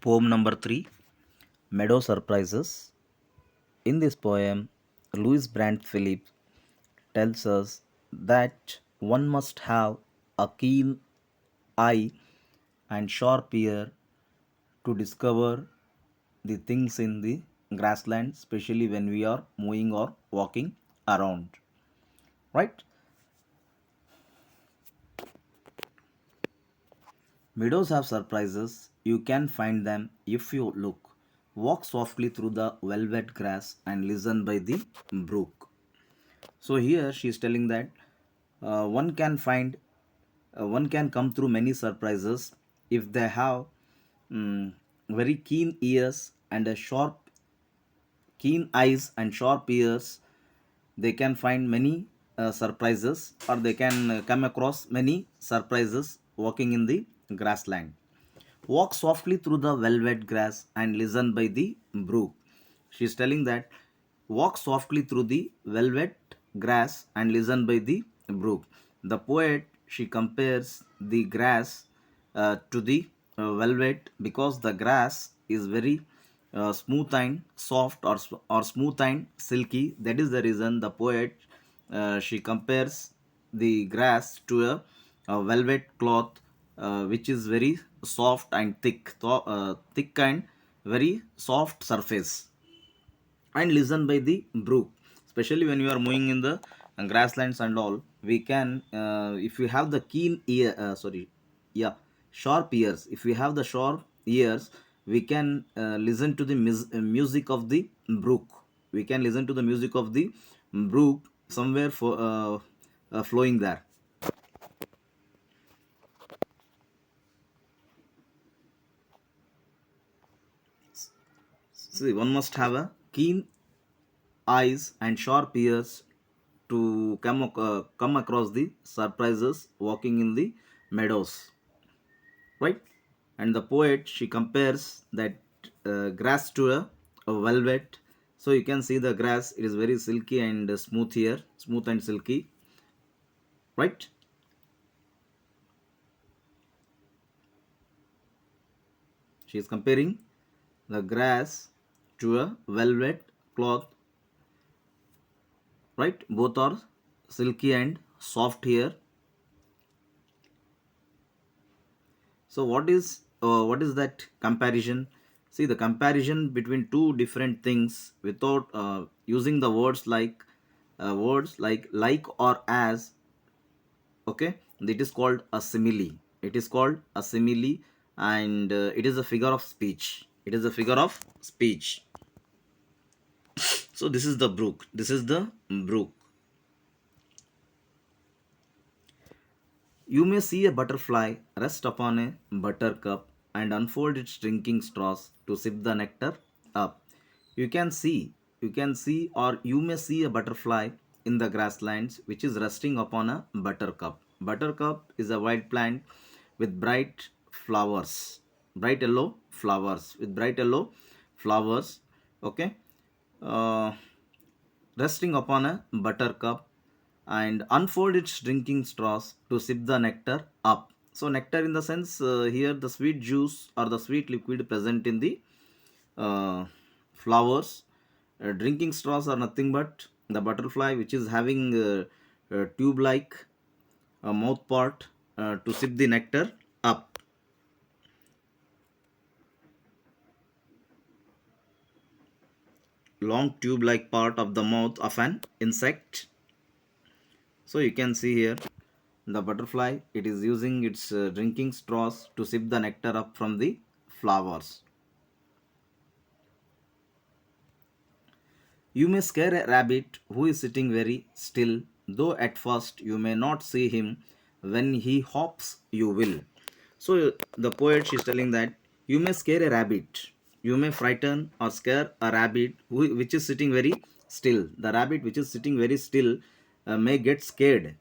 Poem number 3, Meadow Surprises. In this poem, Louis Brandt Phillips tells us that one must have a keen eye and sharp ear to discover the things in the grassland, especially when we are moving or walking around. Right? Meadows have surprises. You can find them if you look. Walk softly through the velvet grass and listen by the brook. So here she is telling that one can find, one can come through many surprises if they have very keen ears and a keen eyes and sharp ears. They can find many surprises, or they can come across many surprises walking in the grassland. Walk softly through the velvet grass and listen by the brook. She is telling that walk softly through the velvet grass and listen by the brook. The poet, she compares the grass to the velvet, because the grass is very smooth and soft, or smooth and silky. That is the reason the poet, she compares the grass to a velvet cloth, which is very soft and thick and very soft surface. And listen by the brook, especially when you are moving in the grasslands and all. We can, if we have the keen ear, yeah, sharp ears, if we have the sharp ears, we can listen to the music of the brook. We can listen to the music of the brook somewhere flowing there. See, one must have a keen eyes and sharp ears to come across the surprises walking in the meadows, right? And the poet, she compares that grass to a velvet. So you can see the grass, it is very silky and smooth here, smooth and silky, right? She is comparing the grass to a velvet cloth, right? Both are silky and soft here. So what is that comparison? See, the comparison between two different things without using the words like or as. Okay, it is called a simile. It is called a simile, and it is a figure of speech. It is a figure of speech. So this is the brook. This is the brook. You may see a butterfly rest upon a buttercup and unfold its drinking straws to sip the nectar up. You can see, or you may see a butterfly in the grasslands which is resting upon a buttercup. Buttercup is a white plant with bright flowers, bright yellow flowers, with bright yellow flowers. Okay, uh, resting upon a buttercup and unfold its drinking straws to sip the nectar up. So, nectar in the sense, here the sweet juice or the sweet liquid present in the flowers. Drinking straws are nothing but the butterfly which is having a tube like mouth part to sip the nectar up. Long tube like part of the mouth of an insect. So you can see here the butterfly, it is using its drinking straws to sip the nectar up from the flowers. You may scare a rabbit who is sitting very still, though at first you may not see him. When he hops, you will. So the poet, is telling that you may scare a rabbit, you may frighten or scare a rabbit which is sitting very still. The rabbit which is sitting very still may get scared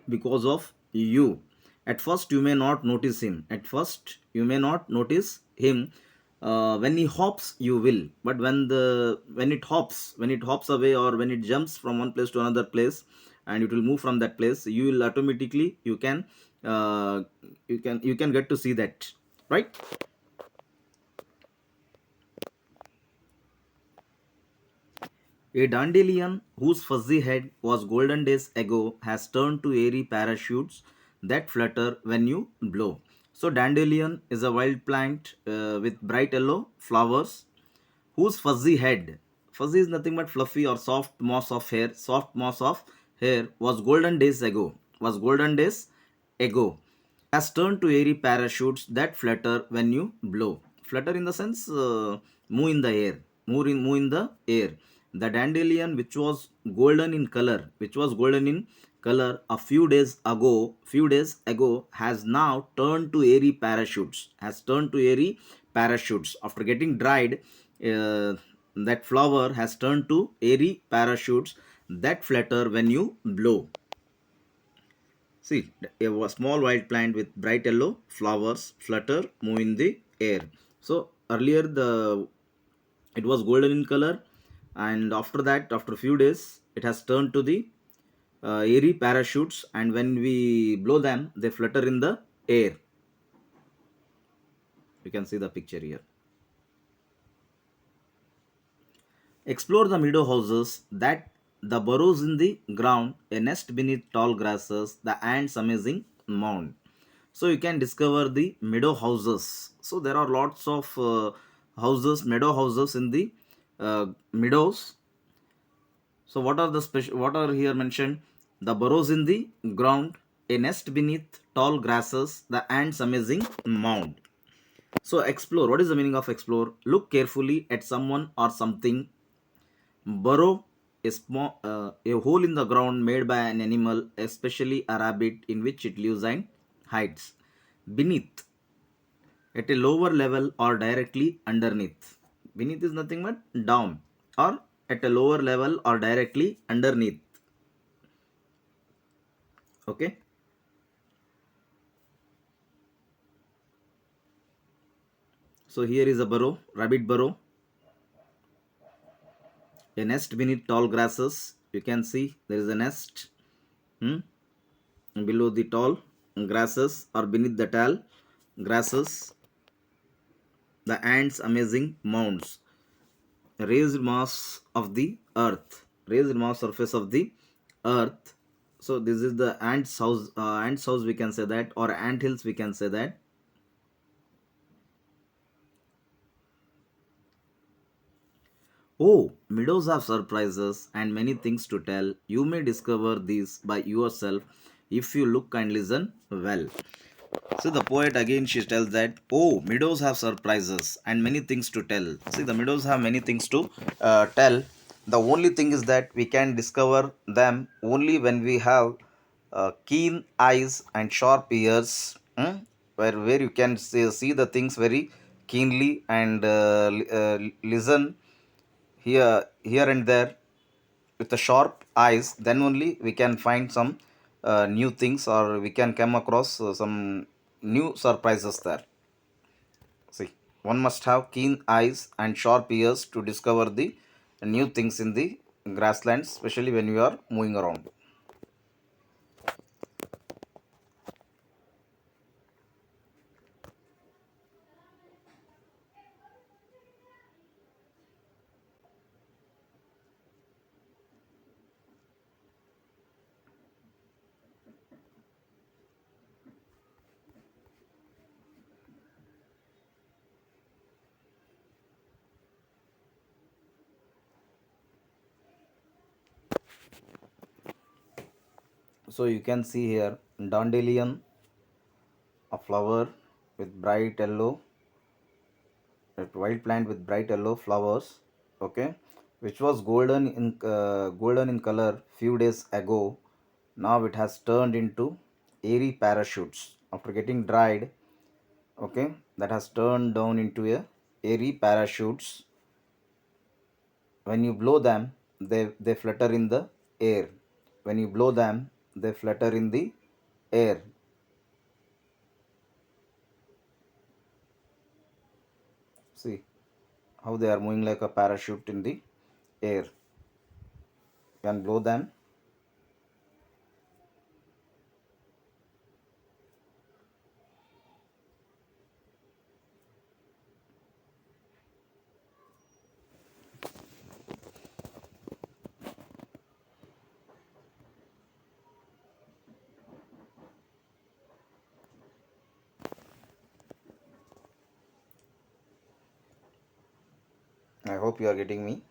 because of you. At first you may not notice him. At first you may not notice him. When he hops, you will. But when it hops away, or when it jumps from one place to another place, and it will move from that place, you will automatically, uh, you can get to see that, right? A dandelion whose fuzzy head was golden days ago has turned to airy parachutes that flutter when you blow. So, dandelion is a wild plant with bright yellow flowers whose fuzzy is nothing but fluffy or soft moss of hair was golden days ago, has turned to airy parachutes that flutter when you blow. Flutter in the sense, move in the air, move in the air. The dandelion, which was golden in color a few days ago, has now turned to airy parachutes. Has turned to airy parachutes after getting dried. That flower has turned to airy parachutes that flutter when you blow. See, a small white plant with bright yellow flowers flutter, move in the air. So earlier it was golden in color, and after that, after a few days, it has turned to the airy parachutes, and when we blow them, they flutter in the air. You can see the picture here. Explore the meadow houses that the burrows in the ground, a nest beneath tall grasses, the ants' amazing mound. So you can discover the meadow houses. So there are lots of meadow houses in the meadows. So what are here mentioned? The burrows in the ground, a nest beneath tall grasses, the ants' amazing mound. So explore. What is the meaning of explore? Look carefully at someone or something. Burrow, a hole in the ground made by an animal, especially a rabbit, in which it lives and hides. Beneath, at a lower level or directly underneath. Beneath is nothing but down, or at a lower level or directly underneath. Okay. So here is a burrow, rabbit burrow, a nest beneath tall grasses. You can see there is a nest below the tall grasses or beneath the tall grasses. The ants' amazing mounds, raised mass of the earth, raised mass surface of the earth. So this is the ants house, we can say that, or ant hills, we can say that. Oh, meadows have surprises and many things to tell. You may discover these by yourself if you look and listen well. So the poet again, she tells that, oh, meadows have surprises and many things to tell. See, the meadows have many things to tell. The only thing is that we can discover them only when we have keen eyes and sharp ears, where you can see the things very keenly and listen here and there with the sharp eyes. Then only we can find some new things, or we can come across some new surprises there. See, one must have keen eyes and sharp ears to discover the new things in the grasslands, especially when you are moving around. So you can see here dandelion, a flower with bright yellow, a wild plant with bright yellow flowers, okay, which was golden in color few days ago. Now it has turned into airy parachutes after getting dried, okay, that has turned down into a airy parachutes. When you blow them, they flutter in the air. When you blow them, they flutter in the air. See how they are moving like a parachute in the air. You can blow them. I hope you are getting me.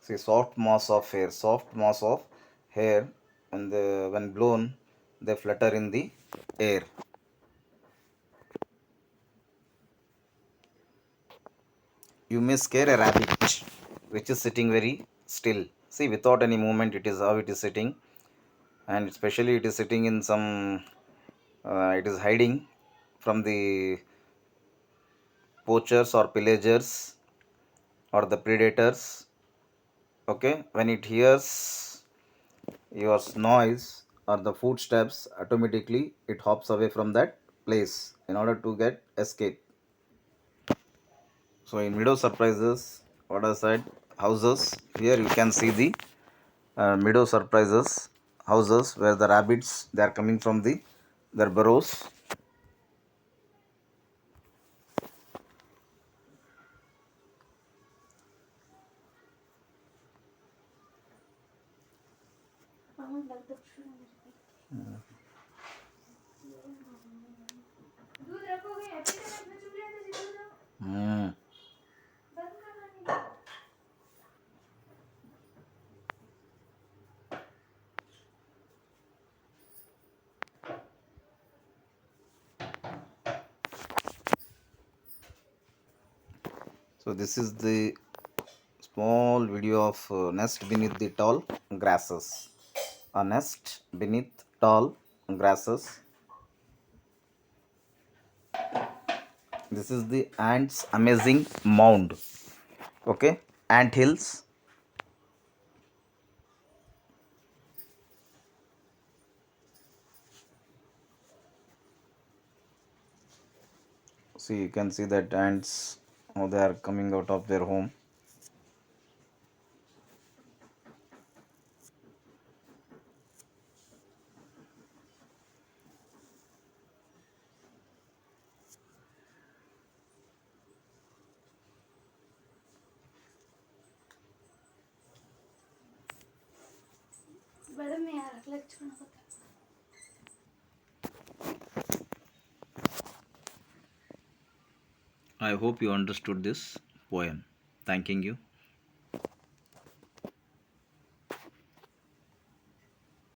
See, soft mass of hair, and when blown, they flutter in the air. You may scare a rabbit, which is sitting very still. See, without any movement, it is how it is sitting, and especially it is sitting in some. It is hiding from the poachers or pillagers or the predators. Okay, when it hears your noise or the footsteps, automatically it hops away from that place in order to get escape. So in meadow surprises, what I said, houses. Here you can see the meadow surprises houses where the rabbits they are coming from their burrows. Hmm. So this is the small video of nest beneath the tall grasses. A nest beneath tall grasses. This is the ants' amazing mound. Okay, ant hills. See, you can see that ants how they are coming out of their home. I hope you understood this poem. Thanking you.